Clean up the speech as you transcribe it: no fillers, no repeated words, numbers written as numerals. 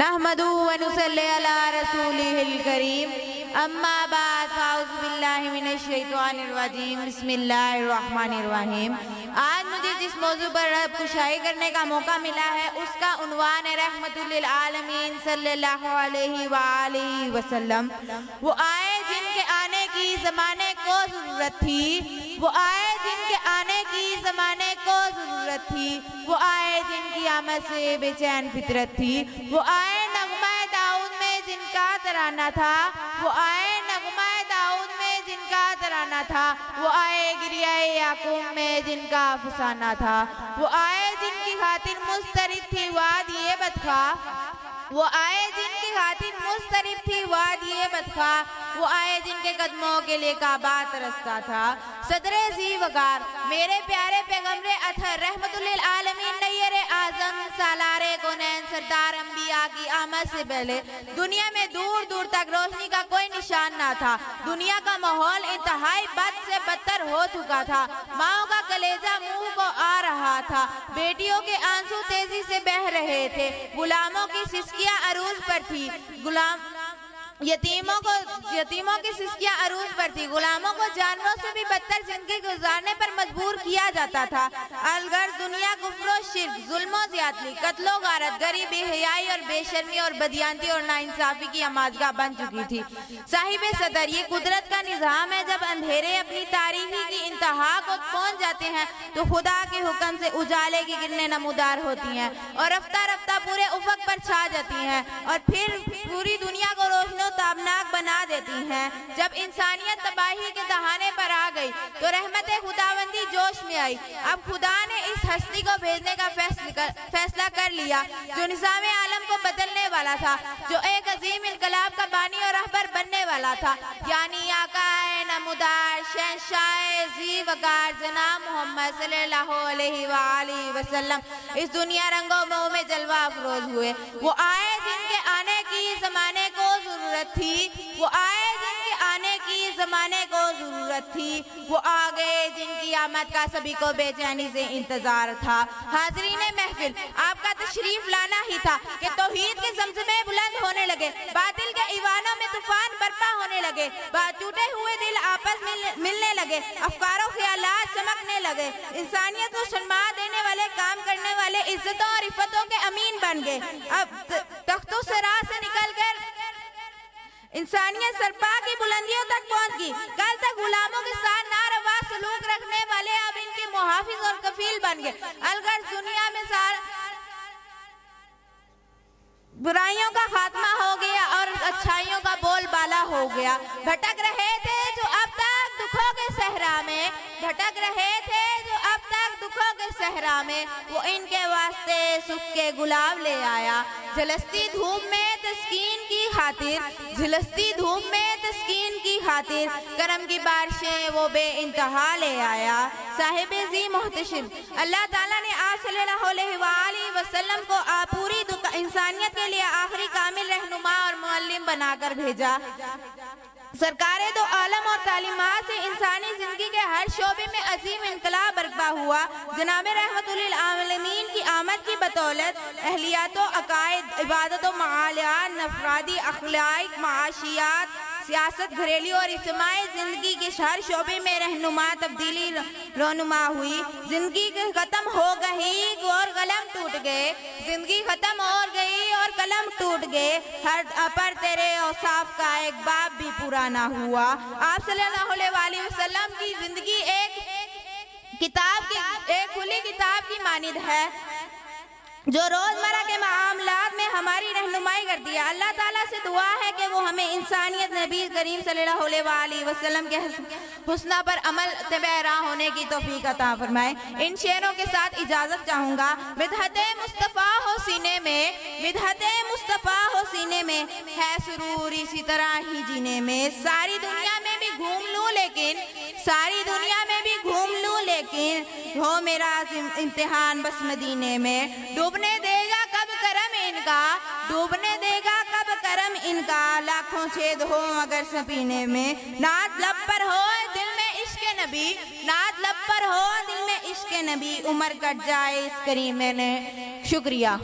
نحمدہ و نصلی علی رسولہ الکریم اما بعد فاعوذ باللہ من الشیطان الرجیم بسم اللہ الرحمن الرحیم۔ آج مجھے جس موضوع پر رب کشائی کرنے کا موقع ملا ہے اس کا عنوان ہے رحمت للعالمین صلی اللہ علیہ وآلہ وسلم۔ وہ آئے جن کے آنے کی زمانے کو ضرورت تھی، وہ آئے جن کے آنے کی زمانے کو ضرورت تھی، وہ آئے جن کی آمد سے بے چین فطرت تھی، وہ آئے نغمہ داؤد میں جن کا ترانہ تھا، وہ آئے نغمہ داؤد میں جن کا ترانہ تھا، وہ آئے گریہ یعقوب میں جن کا افسانہ تھا، وہ آئے جن کی خاطر مضطرب تھی وادی بدخواہ، وہ آئے جن کی خاطر مضطرب تھی وادی بدخواہ، وہ آئے جن کے قدموں کے لیے کعبہ ترستا تھا۔ صدر ذی وقار میرے پیارے پیغمبر اطہر رحمت للعالمین نیر اعظم سالار کونین سردار انبیاء کی آمد سے پہلے دنیا میں دور دور تک روشنی کا کوئی نشان نہ تھا۔ دنیا کا ماحول انتہائی بد سے بدتر ہو چکا تھا۔ ماؤں کا کلیجہ منہ کو آ رہا تھا، بیٹیوں کے آنسو تیزی سے بہہ رہے تھے، غلاموں کی سسکیاں عروج پر تھی، یتیموں کی سسکیاں عروج پر تھی، غلاموں کو جانوروں سے بھی بدتر زندگی گزارنے پر مجبور کیا جاتا تھا۔ الغرض دنیا کفر و شرک، ظلم و زیادتی، قتل و غارت، غریبی، حیائی اور بے شرمی اور بدیانتی اور ناانصافی کی آماجگاہ بن چکی تھی۔ صاحب صدر یہ قدرت کا نظام ہے، جب اندھیرے اپنی تاریکی کی انتہا کو پہنچ جاتے ہیں تو خدا کے حکم سے اجالے کی کرنیں نمودار ہوتی ہیں اور رفتہ رفتہ پورے افق پر چھا جاتی ہیں اور پھر پوری دنیا کو روشن و تابناک بنا دیتی ہیں۔ جب انسانیت تباہی کے دہانے پر آ گئی تو رحمت خداوندی جوش میں آئی۔ اب خدا نے اس ہستی کو بھیجنے کا فیصلہ کر لیا جو نظام عالم کو بدلنے والا تھا، جو ایک عظیم انقلاب کا بانی اور رہبر بننے والا تھا، یعنی آقا نمودار شہنشاہ ذی وقار جناب محمد صلی اللہ علیہ وآلہ وسلم اس دنیا رنگوں مو میں جلوہ افروز ہوئے۔ وہ آئے جن کے آنے کی زمانے کو ضرورت تھی، وہ آئے جن کے آنے کی زمانے کو ضرورت تھی، وہ آگے جن کی آمد کا سبھی کو بے چینی سے انتظار تھا۔ حاضرین محفل، آپ کا تشریف لانا ہی تھا کہ توحید کے زمزمے بلند ہونے لگے، باطل کے ایوانوں میں طوفان برپا ہونے لگے، ٹوٹے ہوئے دل آپس میں ملنے لگے، افکار و خیالات چمکنے لگے، انسانیت کو شرما دینے والے کام کرنے والے عزتوں اور عفتوں کے امین بن گئے۔ اب تخت و سرا سے نکل کر انسانیت سرپا کی بلندیوں تک پہنچ گئی۔ کل تک غلاموں کے ساتھ ناروا سلوک رکھنے والے اب ان کے محافظ اور کفیل بن گئے۔ الغرض دنیا میں برائیوں کا خاتمہ ہو گیا اور اچھائیوں کا بول بالا ہو گیا۔ بھٹک رہے تھے جو اب تک دکھوں کے صحرا میں، بھٹک رہے تھے جو اب تک دکھوں کے صحرا میں، وہ ان کے واسطے سکھ کے گلاب لے آیا۔ جھلستی دھوپ میں تسکین کی خاطر، جھلستی دھوپ میں تسکین کی خاطر، کرم کی بارشیں وہ بے انتہا لے آیا۔ صاحب ذی محتشم اللہ تعالیٰ نے آپ صلی اللہ علیہ وآلہ وسلم کو پوری انسانیت کے لیے آخری کامل رہنما اور معلم بنا کر بھیجا۔ سرکار دو عالم اور تعلیمات سے انسانی زندگی کے ہر شعبے میں عظیم انقلاب برپا ہوا۔ جناب رحمت للعالمین کی آمد کی بدولت اہلیات و عقائد، عبادت و معاملات، نفرادی اخلاق، معاشیات، سیاست، گھریلو اور اجتماعی زندگی کے ہر شعبے میں رہنما تبدیلی رونما ہوئی۔ زندگی ختم ہو گئی اور قلم ٹوٹ گئے، زندگی ختم ہو گئی اور قلم ٹوٹ گئے، ہر پر تیرے اوصاف کا ایک باب بھی پورا نہ ہوا۔ آپ صلی اللہ علیہ وآلہ وسلم کی زندگی ایک کھلی کتاب کی مانند ہے جو روزمرہ کے معاملات میں ہماری رہنمائی کرتی ہے۔ اللہ تعالیٰ سے دعا ہے کہ وہ ہمیں انسانیت نبی کریم صلی اللہ علیہ وآلہ وسلم کے حسنہ پر عمل تبع راہ ہونے کی توفیق عطا فرمائے۔ ان شعروں کے ساتھ اجازت چاہوں گا۔ مدحت مصطفیٰ ہو سینے میں، مدحت مصطفیٰ ہو سینے میں، ہے سرور اسی طرح ہی جینے میں، ساری دنیا میں بھی گھوم لوں لیکن، ساری دنیا میں بھی گھوم لوں لیکن، ہو میرا امتحان بس مدینے میں۔ ڈوبنے دے گا کب کرم ان کا، ڈوبنے دے گا کب کرم ان کا، لاکھوں چھید ہو مگر سفینے میں، نعت لب پر ہو دل میں عشق نبی، نعت لب پر ہو دل میں عشق نبی، عمر کٹ جائے اس کریمے نے۔ شکریہ۔